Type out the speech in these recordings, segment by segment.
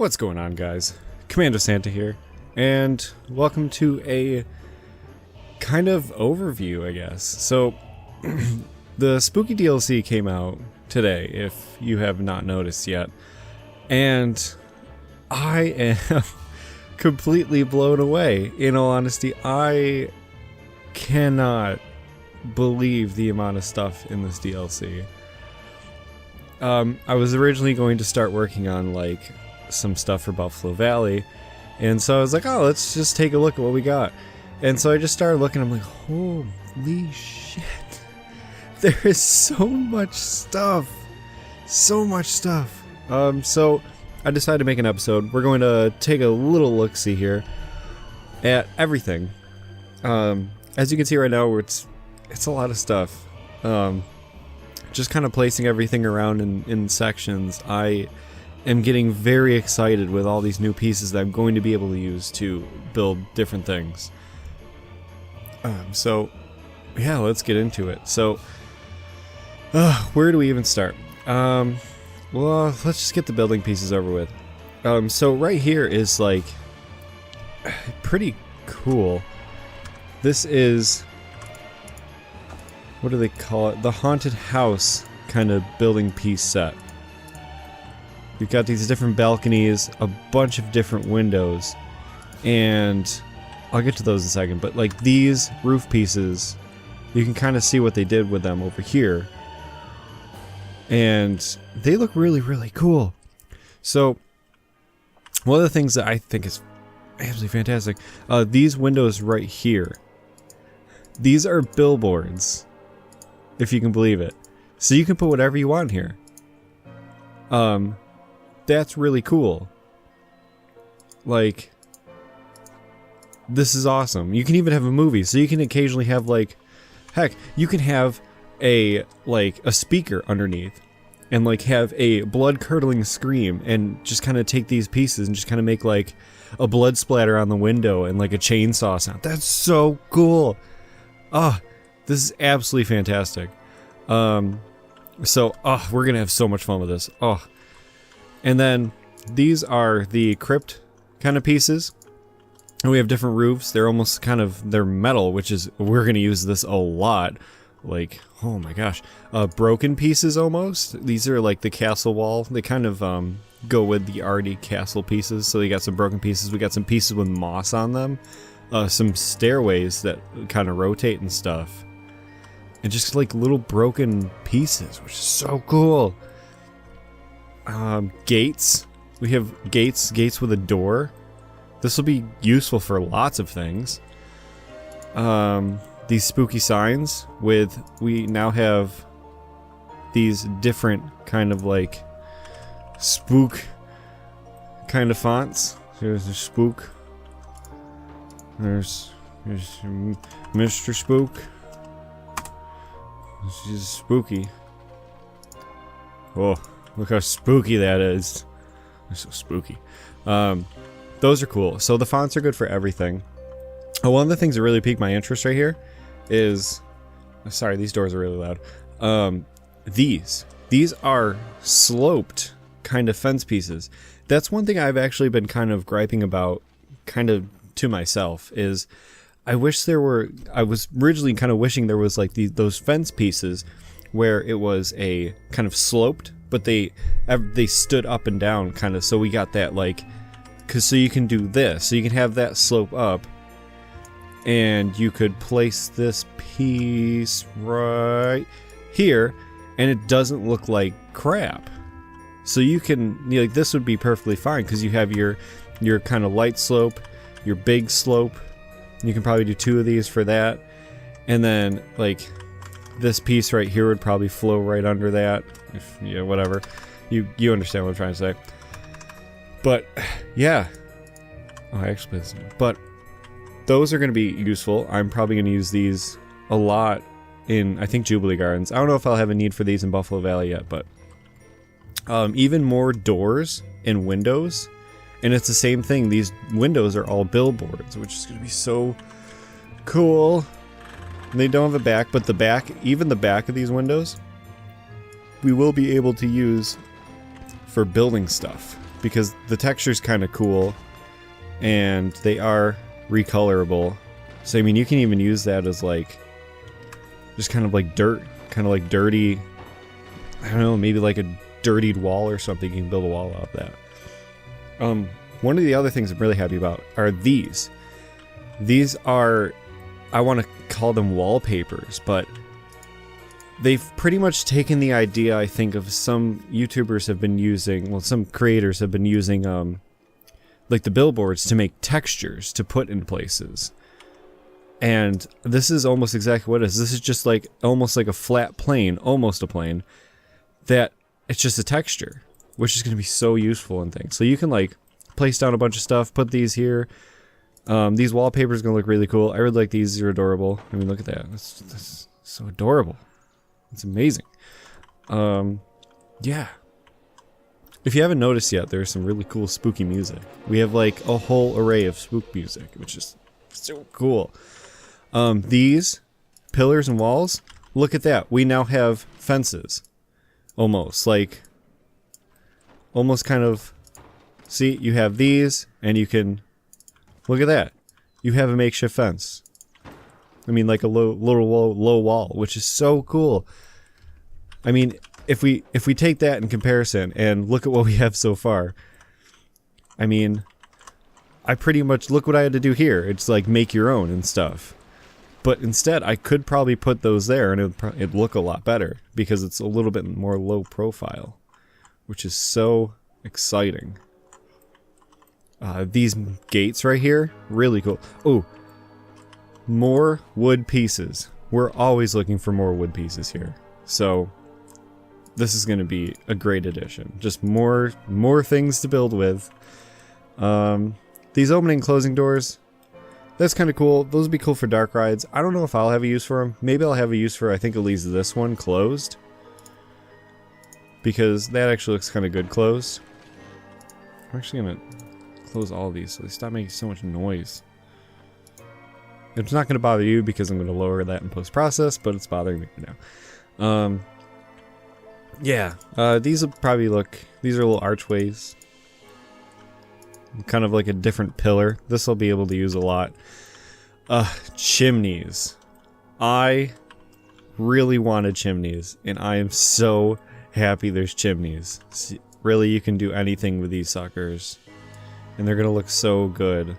What's going on, guys? Commander Santa here, and welcome to a kind of overview, I guess. So, the Spooky DLC came out today, if you have not noticed yet, and I am completely blown away. In all honesty, I cannot believe the amount of stuff in this DLC. I was originally going to start working on, like, some stuff for Buffalo Valley, and so I was like, oh, let's just take a look at what we got. And so I just started looking. I'm like, holy shit, there is so much stuff, so I decided to make an episode. We're going to take a little look-see here at everything. As you can see right now, it's a lot of stuff. Just kind of placing everything around in sections. I am getting very excited with all these new pieces that I'm going to be able to use to build different things. So yeah, let's get into it. So where do we even start? Well, let's just get the building pieces over with. So right here is like pretty cool. This is, what do they call it? The haunted house kind of building piece set. You've got these different balconies, a bunch of different windows, and I'll get to those in a second, but like these roof pieces, you can kind of see what they did with them over here, and they look really, really cool. So one of the things that I think is absolutely fantastic, these windows right here, these are billboards, if you can believe it. So you can put whatever you want here. That's really cool. Like, this is awesome. You can even have a movie, so you can occasionally have, like, heck, you can have a speaker underneath and like have a blood-curdling scream and just kind of take these pieces and just kind of make like a blood splatter on the window and like a chainsaw sound. That's so cool. This is absolutely fantastic. We're gonna have so much fun with this. And then these are the crypt kind of pieces. And we have different roofs. They're almost they're metal, which is, we're gonna use this a lot. Like, oh my gosh. Broken pieces almost. These are like the castle wall. They kind of go with the already castle pieces. So you got some broken pieces. We got some pieces with moss on them. Some stairways that kind of rotate and stuff. And just like little broken pieces, which is so cool. Gates. We have gates with a door. This will be useful for lots of things. These spooky signs we now have these different kind of like spook kind of fonts. Here's the spook. Here's Mr. Spook. This is spooky. Oh, look how spooky that is. They're so spooky. Those are cool. So the fonts are good for everything. One of the things that really piqued my interest right here is, sorry, these doors are really loud. These are sloped kind of fence pieces. That's one thing I've actually been kind of griping about, kind of to myself, is I was originally kind of wishing there was like those fence pieces where it was a kind of sloped, but they stood up and down kind of, so we got that like, so you can do this, so you can have that slope up, and you could place this piece right here, and it doesn't look like crap. So you can, like, this would be perfectly fine because you have your kind of light slope, your big slope. You can probably do two of these for that, and then like this piece right here would probably flow right under that. Whatever. You understand what I'm trying to say. But yeah, but those are going to be useful. I'm probably going to use these a lot in, I think, Jubilee Gardens. I don't know if I'll have a need for these in Buffalo Valley yet, but even more doors and windows. And it's the same thing. These windows are all billboards, which is going to be so cool. And they don't have a back, but even the back of these windows, we will be able to use for building stuff. because the texture's kind of cool, and they are recolorable. So I mean, you can even use that as like just kind of like dirt, kind of like dirty. I don't know, maybe like a dirtied wall or something. You can build a wall out of that. One of the other things I'm really happy about are these. These are, I want to call them wallpapers, but they've pretty much taken the idea, I think, of some YouTubers have been using, well, some creators have been using, like the billboards to make textures to put in places. And this is almost exactly what it is. This is just like, almost like a flat plane, almost a plane, that it's just a texture, which is going to be so useful in things. So you can like place down a bunch of stuff, put these here. These wallpapers are going to look really cool. I really like these. These are adorable. I mean, look at that. That's so adorable. It's amazing. Yeah. If you haven't noticed yet, there's some really cool spooky music. We have like a whole array of spook music, which is so cool. These pillars and walls, look at that. We now have fences. Almost like, almost kind of, see, you have these and you can, look at that. You have a makeshift fence. I mean, like a low wall, which is so cool. I mean, if we take that in comparison and look at what we have so far, I mean, I pretty much, look what I had to do here. It's like make your own and stuff. But instead, I could probably put those there and it'd look a lot better because it's a little bit more low profile, which is so exciting. These gates right here, really cool. Oh, more wood pieces. We're always looking for more wood pieces here. So this is going to be a great addition. Just more things to build with. These opening and closing doors, that's kind of cool. Those would be cool for dark rides. I don't know if I'll have a use for them. Maybe I'll have a use for, I think it leaves this one closed, because that actually looks kind of good closed. I'm actually going to close all these so they stop making so much noise. It's not going to bother you because I'm going to lower that in post-process, but it's bothering me now. Yeah, these will probably look, these are little archways. Kind of like a different pillar. This will be able to use a lot. Chimneys. I really wanted chimneys, and I am so happy there's chimneys. See, really, you can do anything with these suckers, and they're gonna look so good.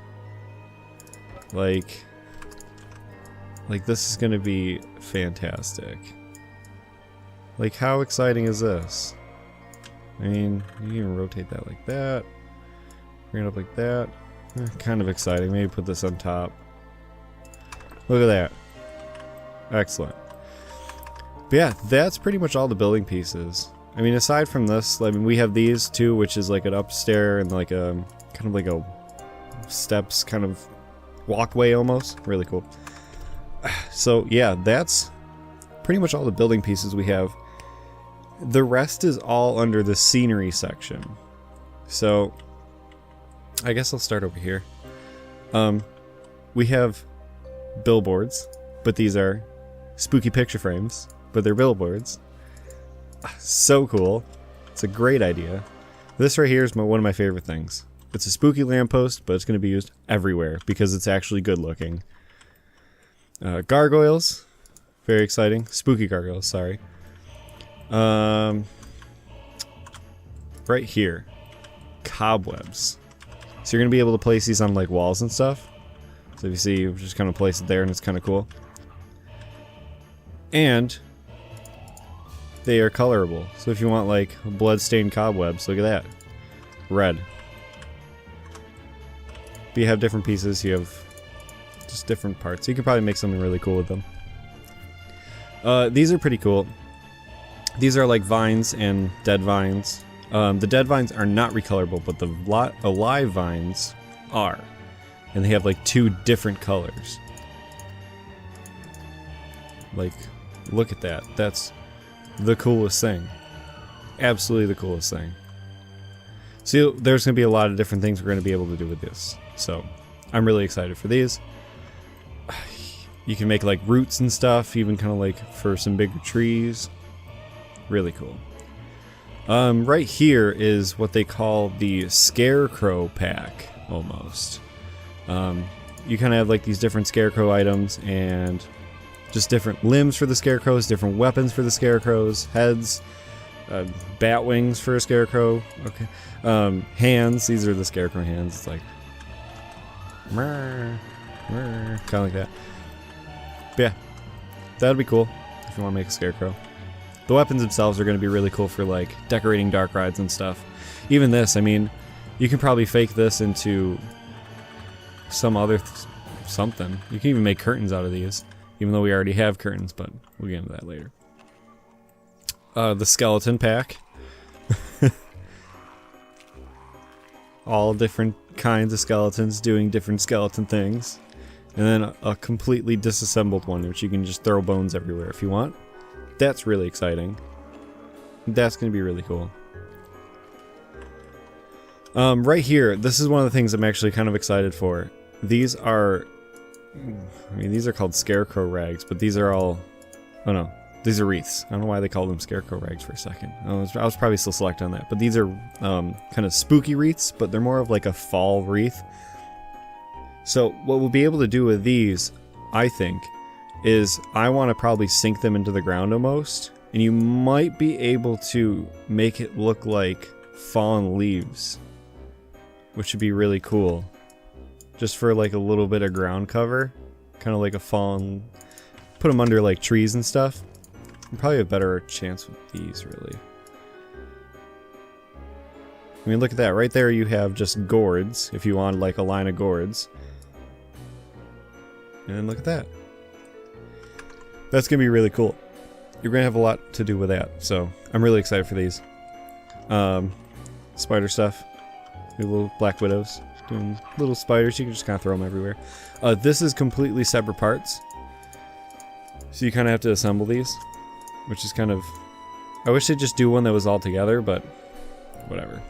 Like this is gonna be fantastic. Like, how exciting is this? I mean, you can even rotate that like that. Bring it up like that. Kind of exciting. Maybe put this on top. Look at that. Excellent. But yeah, that's pretty much all the building pieces. I mean, aside from this, I mean, we have these two, which is like an upstairs and like a kind of like a steps kind of walkway almost. Really cool. So yeah, that's pretty much all the building pieces we have. The rest is all under the scenery section. So I guess I'll start over here. We have billboards, but these are spooky picture frames, but they're billboards. So cool. It's a great idea. This right here is one of my favorite things. It's a spooky lamppost, but it's going to be used everywhere because it's actually good looking. Gargoyles. Very exciting. Spooky gargoyles, sorry. Right here. Cobwebs. So you're going to be able to place these on like walls and stuff. So if you see, you just kind of place it there and it's kind of cool. And they are colorable. So if you want like blood-stained cobwebs, look at that. Red. But you have different pieces. You have just different parts. So you can probably make something really cool with them. These are pretty cool. These are like vines and dead vines. The dead vines are not recolorable, but the alive vines are. And they have like two different colors. Like, look at that. That's the coolest thing. Absolutely the coolest thing. So there's going to be a lot of different things we're going to be able to do with this. So I'm really excited for these. You can make like roots and stuff, even kind of like for some bigger trees. Really cool. Right here is what they call the Scarecrow pack, almost. You kind of have like these different Scarecrow items and just different limbs for the Scarecrows, different weapons for the Scarecrows, heads, bat wings for a Scarecrow, okay. Hands, these are the Scarecrow hands, it's like kind of like that. But yeah, that'd be cool if you want to make a Scarecrow. The weapons themselves are going to be really cool for like decorating dark rides and stuff. Even this, I mean, you can probably fake this into some other something. You can even make curtains out of these, even though we already have curtains, but we'll get into that later. The skeleton pack. All different kinds of skeletons doing different skeleton things. And then a completely disassembled one, which you can just throw bones everywhere if you want. That's really exciting. That's going to be really cool. Right here, this is one of the things I'm actually kind of excited for. These are... I mean, these are called Scarecrow Rags, but these are all... Oh no, these are wreaths. I don't know why they called them Scarecrow Rags for a second. I was probably still selected on that. But these are kind of spooky wreaths, but they're more of like a fall wreath. So what we'll be able to do with these, I think, is I want to probably sink them into the ground almost, and you might be able to make it look like fallen leaves, which would be really cool, just for like a little bit of ground cover, kind of like a fallen, put them under like trees and stuff. Probably a better chance with these, really. I mean, look at that, right there you have just gourds, if you want like a line of gourds, and then look at that. That's going to be really cool. You're going to have a lot to do with that, so I'm really excited for these. Spider stuff. New little black widows. Doing little spiders, you can just kind of throw them everywhere. This is completely separate parts. So you kind of have to assemble these, which is kind of... I wish they'd just do one that was all together, but whatever.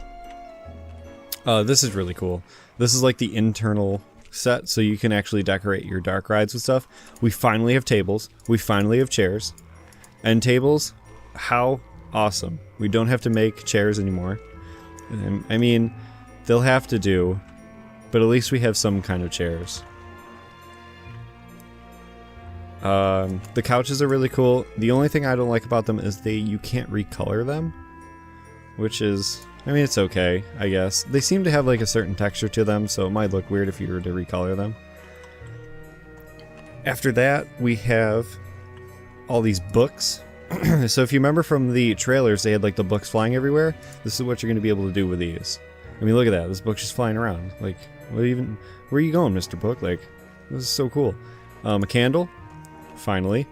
This is really cool. This is like the internal set, so you can actually decorate your dark rides with stuff. We finally have tables. We finally have chairs. And tables, how awesome. We don't have to make chairs anymore. I mean, they'll have to do, but at least we have some kind of chairs. The couches are really cool. The only thing I don't like about them is you can't recolor them, which is... I mean, it's okay, I guess. They seem to have like a certain texture to them, so it might look weird if you were to recolor them. After that, we have all these books. So if you remember from the trailers, they had like the books flying everywhere. This is what you're going to be able to do with these. I mean, look at that. This book's just flying around. Like, where are you going, Mr. Book? Like, this is so cool. A candle. Finally.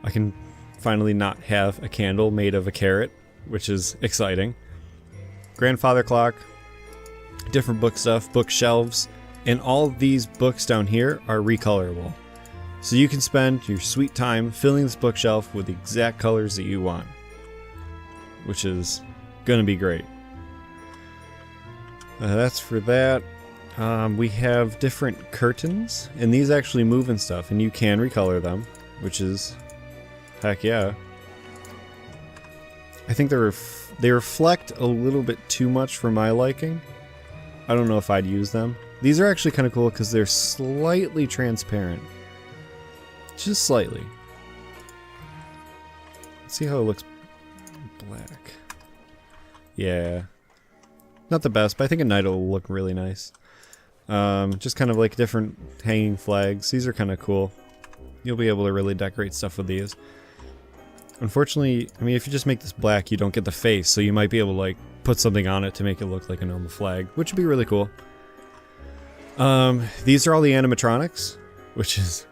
I can finally not have a candle made of a carrot, which is exciting. Grandfather clock, different book stuff, bookshelves, and all these books down here are recolorable. So you can spend your sweet time filling this bookshelf with the exact colors that you want, which is gonna be great. That's for that. We have different curtains, and these actually move and stuff, and you can recolor them, which is heck yeah. I think they reflect a little bit too much for my liking. I don't know if I'd use them. These are actually kind of cool because they're slightly transparent. Just slightly. Let's see how it looks black. Yeah. Not the best, but I think at night it'll look really nice. Just kind of like different hanging flags. These are kind of cool. You'll be able to really decorate stuff with these. Unfortunately, I mean, if you just make this black, you don't get the face, so you might be able to, like, put something on it to make it look like a normal flag, which would be really cool. These are all the animatronics, which is,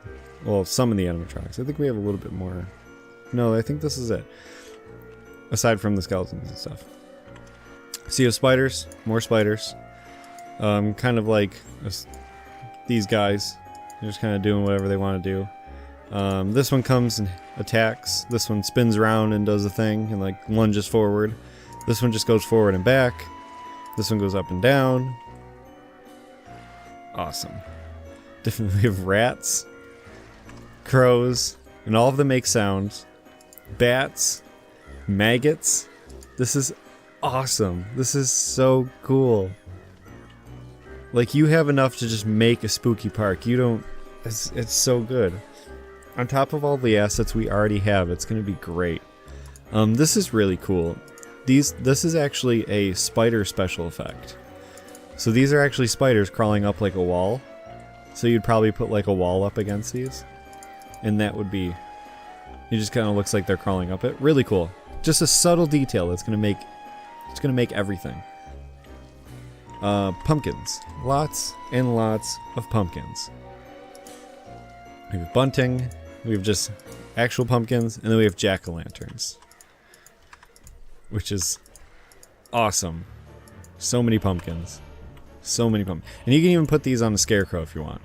well, some of the animatronics. I think we have a little bit more. No, I think this is it. Aside from the skeletons and stuff. So you have spiders, more spiders. Kind of like these guys. They're just kind of doing whatever they want to do. This one comes and attacks. This one spins around and does a thing and like lunges forward. This one just goes forward and back. This one goes up and down. Awesome. We have rats, crows, and all of them make sounds. Bats, maggots. This is awesome. This is so cool. Like, you have enough to just make a spooky park. You don't... It's so good. On top of all the assets we already have, it's going to be great. This is really cool. This is actually a spider special effect. So these are actually spiders crawling up like a wall. So you'd probably put like a wall up against these. And that would be... It just kind of looks like they're crawling up it. Really cool. Just a subtle detail that's going to make... It's going to make everything. Pumpkins. Lots and lots of pumpkins. We have bunting. We have just actual pumpkins. And then we have jack-o'-lanterns. Which is awesome. So many pumpkins. So many pumpkins. And you can even put these on the Scarecrow if you want.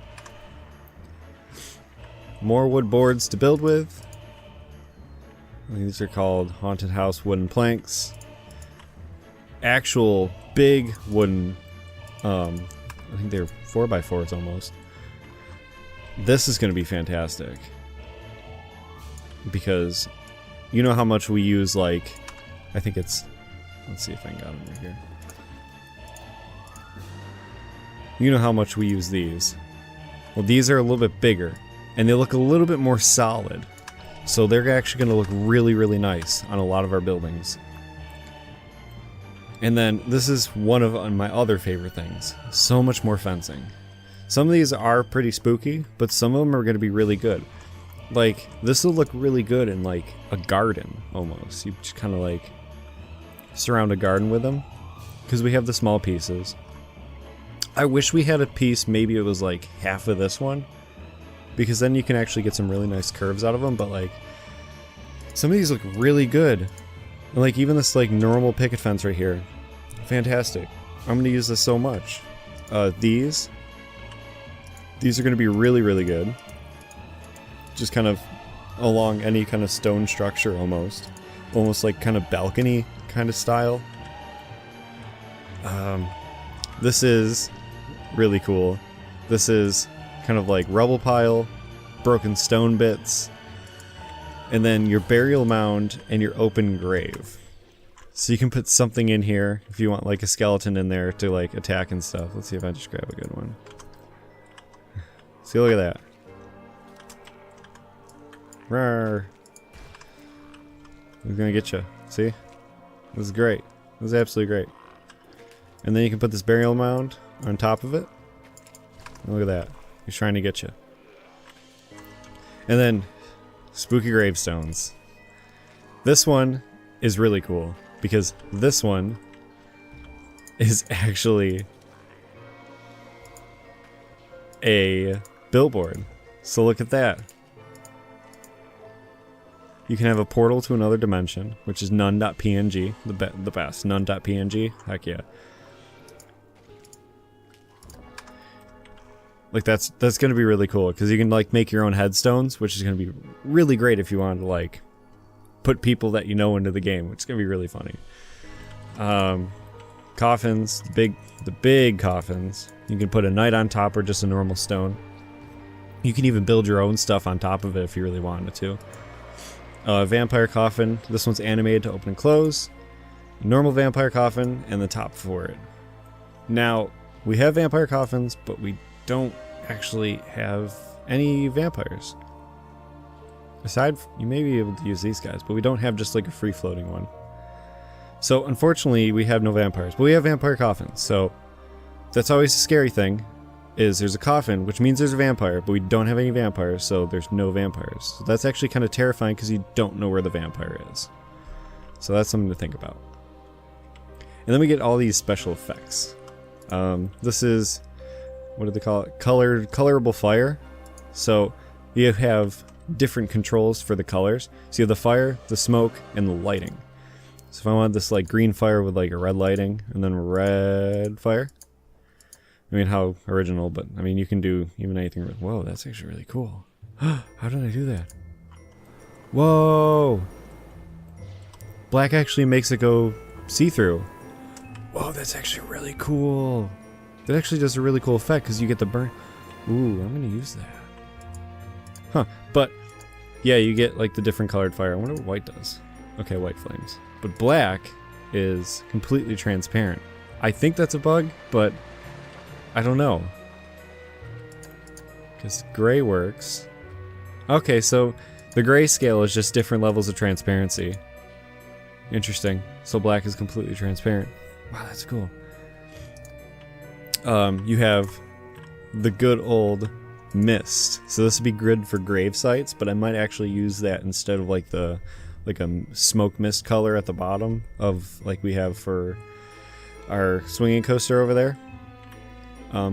More wood boards to build with. These are called Haunted House wooden planks. Actual big wooden, I think they're 4x4s almost. This is going to be fantastic. Because you know how much we use, like, I think it's, let's see if I can get them right here. You know how much we use these. Well, these are a little bit bigger, and they look a little bit more solid. So they're actually going to look really, really nice on a lot of our buildings. And then this is one of my other favorite things. So much more fencing. Some of these are pretty spooky, but some of them are going to be really good. Like, this will look really good in like a garden almost. You just kind of like surround a garden with them. Because we have the small pieces. I wish we had a piece, maybe it was like half of this one. Because then you can actually get some really nice curves out of them, but like, some of these look really good. And like, even this like normal picket fence right here, fantastic. I'm going to use this so much. These are going to be really, really good. Just kind of along any kind of stone structure almost. Almost like kind of balcony kind of style. This is really cool. This is kind of like rubble pile, broken stone bits, and then your burial mound and your open grave. So you can put something in here if you want like a skeleton in there to like attack and stuff. Let's see if I just grab a good one. See, look at that. Rawr. We're gonna get you. See? This is great. This is absolutely great. And then you can put this burial mound on top of it. And look at that. He's trying to get you. And then spooky gravestones. This one is really cool because this one is actually a billboard. So look at that. You can have a portal to another dimension, which is none.png, the best. None.png, heck yeah. Like that's gonna be really cool because you can like make your own headstones, which is gonna be really great if you wanted to like put people that you know into the game, which is gonna be really funny. Coffins, the big coffins. You can put a knight on top or just a normal stone. You can even build your own stuff on top of it if you really wanted to. Vampire coffin. This one's animated to open and close. Normal vampire coffin and the top for it. Now we have vampire coffins, but we don't actually have any vampires. Aside, you may be able to use these guys, but we don't have just like a free floating one. So unfortunately, we have no vampires, but we have vampire coffins. So that's always a scary thing, is there's a coffin, which means there's a vampire, but we don't have any vampires, so there's no vampires. So that's actually kind of terrifying because you don't know where the vampire is. So that's something to think about. And then we get all these special effects. This is, what do they call it? Colorable Fire. So you have different controls for the colors. So you have the fire, the smoke, and the lighting. So if I want this like green fire with like a red lighting, and then red fire. I mean, how original, but I mean, you can do even anything. Whoa, that's actually really cool. How did I do that? Whoa! Black actually makes it go see-through. Whoa, that's actually really cool. That actually does a really cool effect because you get the burn. Ooh, I'm gonna use that. Huh, but yeah, you get like the different colored fire. I wonder what white does. Okay, white flames. But black is completely transparent. I think that's a bug, but I don't know. Because gray works. Okay, so the grayscale is just different levels of transparency. Interesting. So black is completely transparent. Wow, that's cool. You have the good old mist. So this would be good for grave sites, but I might actually use that instead of like a smoke mist color at the bottom of like we have for our swinging coaster over there.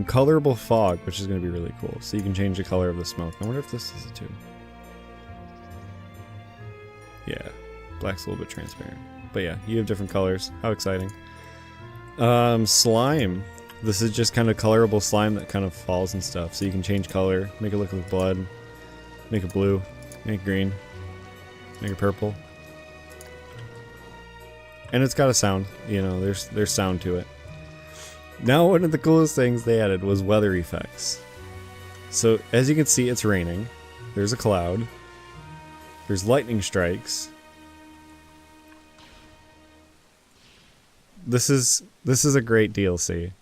Colorable fog, which is going to be really cool. So you can change the color of the smoke. I wonder if this is a 2. Yeah, black's a little bit transparent. But yeah, you have different colors. How exciting. Slime. This is just kind of colorable slime that kind of falls and stuff. So you can change color, make it look like blood, make it blue, make it green, make it purple. And it's got a sound, you know, there's sound to it. Now one of the coolest things they added was weather effects. So as you can see, it's raining. There's a cloud. There's lightning strikes. This is a great DLC.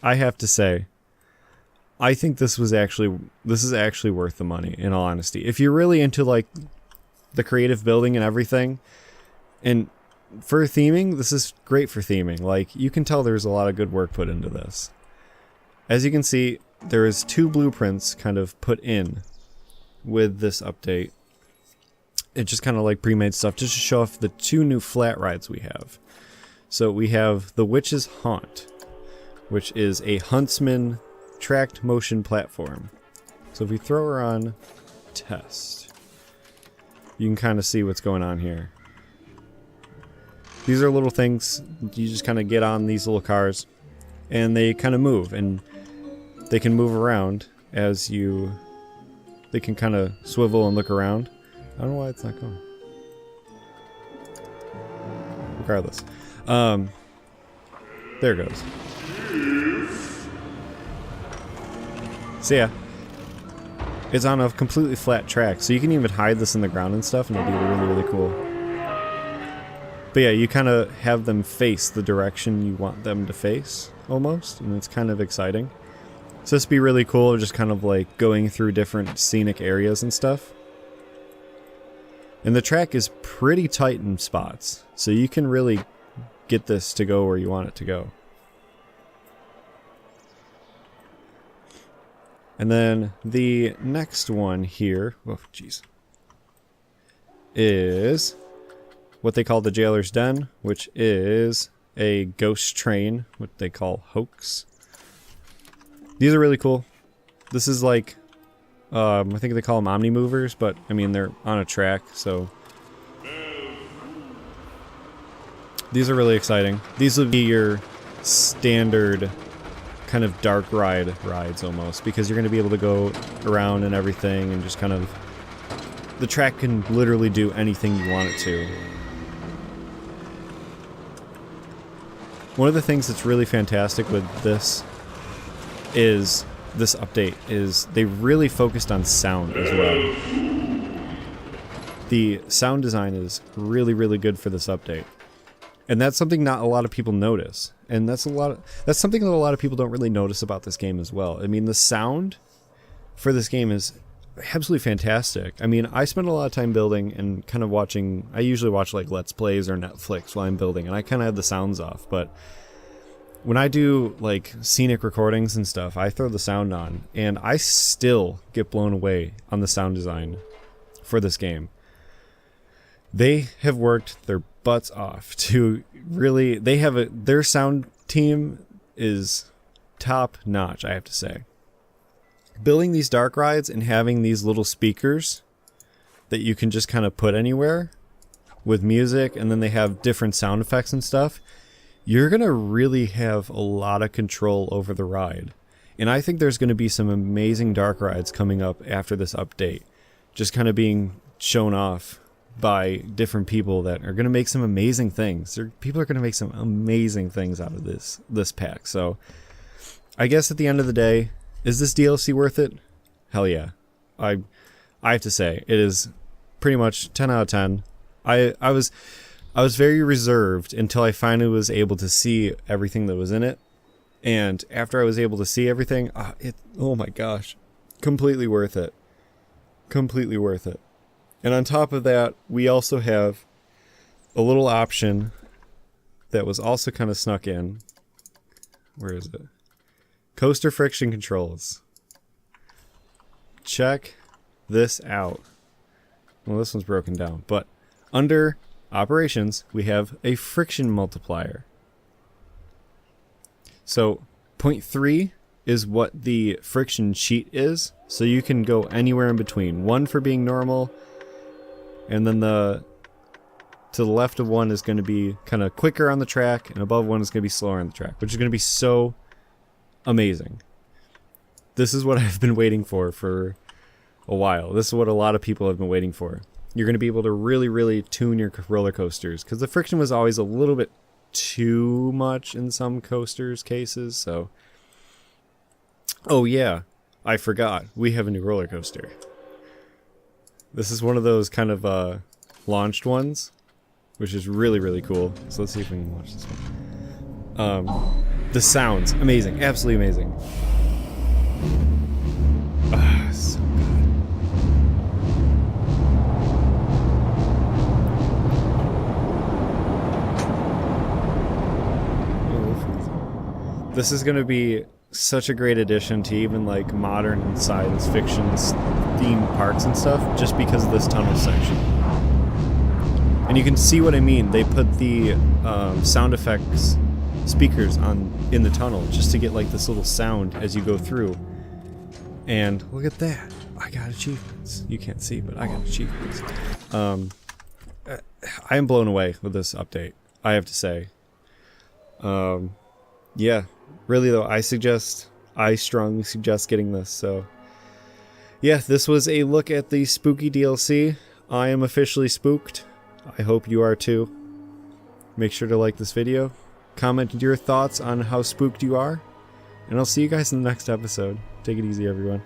I have to say, I think this is actually worth the money, in all honesty. If you're really into like the creative building and everything, and for theming, this is great for theming. Like, you can tell there's a lot of good work put into this. As you can see, there is 2 blueprints kind of put in with this update. It's just kind of like pre-made stuff just to show off the 2 new flat rides we have. So we have the Witch's Haunt, which is a Huntsman tracked motion platform. So if we throw her on test, you can kind of see what's going on here. These are little things, you just kind of get on these little cars, and they kind of move, and they can move around as you, they can kind of swivel and look around. I don't know why it's not going. Regardless. There it goes. So yeah, it's on a completely flat track, so you can even hide this in the ground and stuff, and it'll be really, really cool. But yeah, you kind of have them face the direction you want them to face, almost, and it's kind of exciting. So this would be really cool, just kind of like going through different scenic areas and stuff. And the track is pretty tight in spots, so you can really get this to go where you want it to go. And then the next one here, oh jeez, is what they call the Jailer's Den, which is a ghost train, what they call hoax. These are really cool. This is like, I think they call them omni movers, but I mean they're on a track, so these are really exciting. These would be your standard kind of dark rides almost, because you're going to be able to go around and everything, and just kind of, the track can literally do anything you want it to. One of the things that's really fantastic with this update is they really focused on sound as well. The sound design is really, really good for this update. And that's something not a lot of people notice. And that's something that a lot of people don't really notice about this game as well. I mean, the sound for this game is absolutely fantastic. I mean, I spend a lot of time building and kind of watching, I usually watch like Let's Plays or Netflix while I'm building, and I kind of have the sounds off, but when I do like scenic recordings and stuff, I throw the sound on, and I still get blown away on the sound design for this game. They have worked their butts off to really, their sound team is top notch, I have to say. Building these dark rides and having these little speakers that you can just kind of put anywhere with music, and then they have different sound effects and stuff, you're going to really have a lot of control over the ride. And I think there's going to be some amazing dark rides coming up after this update, just kind of being shown off by different people that are going to make some amazing things. People are going to make some amazing things out of this pack. So I guess at the end of the day, is this DLC worth it? Hell yeah. I have to say, it is pretty much 10 out of 10. I was I was very reserved until I finally was able to see everything that was in it. And after I was able to see everything, oh my gosh, completely worth it. Completely worth it. And on top of that, we also have a little option that was also kind of snuck in. Where is it? Coaster friction controls. Check this out. Well, this one's broken down, but under operations, we have a friction multiplier. So 0.3 is what the friction cheat is. So you can go anywhere in between. 1 for being normal, and then to the left of 1 is going to be kind of quicker on the track, and above 1 is going to be slower on the track, which is going to be so amazing. This is what I've been waiting for a while. This is what a lot of people have been waiting for. You're going to be able to really, really tune your roller coasters, because the friction was always a little bit too much in some coasters cases. So, oh yeah, I forgot, we have a new roller coaster. This is one of those kind of launched ones, which is really, really cool. So let's see if we can watch this one. The sounds, amazing, absolutely amazing. So good. This is going to be such a great addition to even like modern and science fiction themed parks and stuff, just because of this tunnel section. And you can see what I mean. They put the sound effects speakers in the tunnel just to get like this little sound as you go through. And look at that, I got achievements. You can't see, but I got achievements. I am blown away with this update, I have to say. Yeah, really though, I strongly suggest getting this. So yeah, this was a look at the spooky DLC. I am officially spooked. I hope you are too. Make sure to like this video, comment your thoughts on how spooked you are, and I'll see you guys in the next episode. Take it easy, everyone.